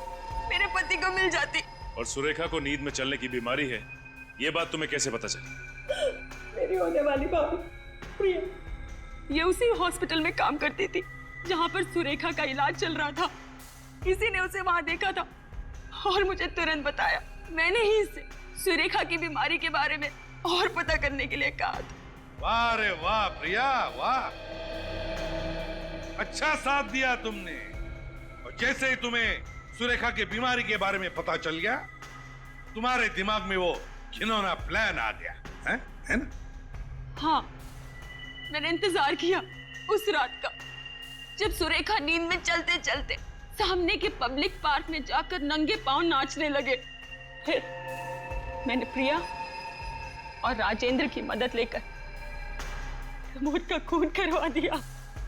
मेरे पति को मिल जाती। और सुरेखा को नींद में चलने की बीमारी है, ये बात तुम्हें कैसे पता चली? मेरी होने वाली भाभी प्रिया, ये उसी हॉस्पिटल में काम करती थी जहां पर सुरेखा का इलाज चल रहा था। किसी ने उसे वहां देखा था और मुझे तुरंत बताया। मैंने ही इससे सुरेखा की बीमारी के बारे में और पता करने के लिए कहा था। वाह रे वाह प्रिया, वाह, अच्छा साथ दिया तुमने। और जैसे ही तुम्हें सुरेखा की बीमारी के बारे में पता चल गया, तुम्हारे दिमाग में वो घिनौना प्लान आ गया है ना? हाँ, मैंने इंतजार किया उस रात का, जब सुरेखा नींद में चलते चलते सामने के पब्लिक पार्क में जाकर नंगे पांव नाचने लगे। फिर मैंने प्रिया और राजेंद्र की मदद लेकर प्रमोद का खून करवा दिया।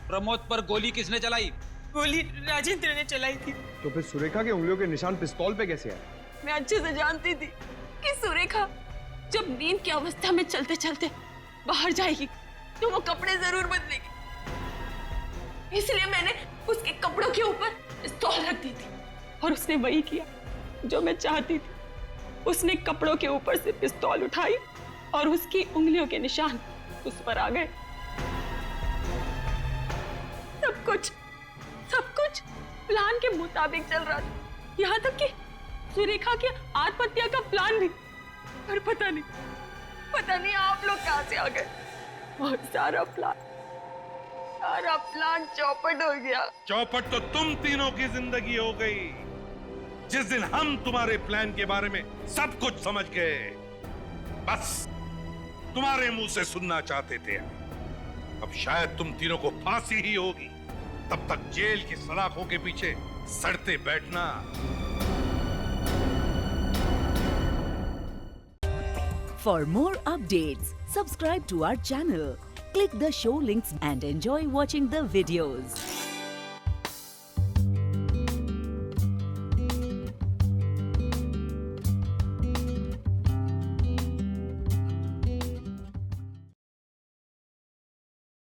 प्रमोद पर गोली किसने चलाई? गोली राजेंद्र ने चलाई थी। तो फिर सुरेखा के उंगलियों के निशान पिस्तौल पे कैसे आए? मैं अच्छे से जानती थी कि सुरेखा जब नींद की अवस्था में चलते चलते बाहर जाएगी तो वो कपड़े जरूर बदलेगी, इसलिए मैंने उसके कपड़ों के ऊपर पिस्तौल रख दी थी। और उसने वही किया जो मैं चाहती थी। उसने कपड़ों के ऊपर से पिस्तौल उठाई और उसकी उंगलियों के निशान उस पर आ गए। सब कुछ प्लान के मुताबिक चल रहा था, यहाँ तक कि सुरेखा के आत्महत्या का प्लान भी। पर पता नहीं आप लोग कहाँ से आ गए और सारा प्लान चौपट हो गया। चौपट तो तुम तीनों की जिंदगी हो गई। जिस दिन हम तुम्हारे प्लान के बारे में सब कुछ समझ गए, बस तुम्हारे मुंह से सुनना चाहते थे। अब शायद तुम तीनों को फांसी ही होगी, तब तक जेल की सलाखों के पीछे सड़ते बैठना। For more updates, subscribe to our channel, click the show links and enjoy watching the videos.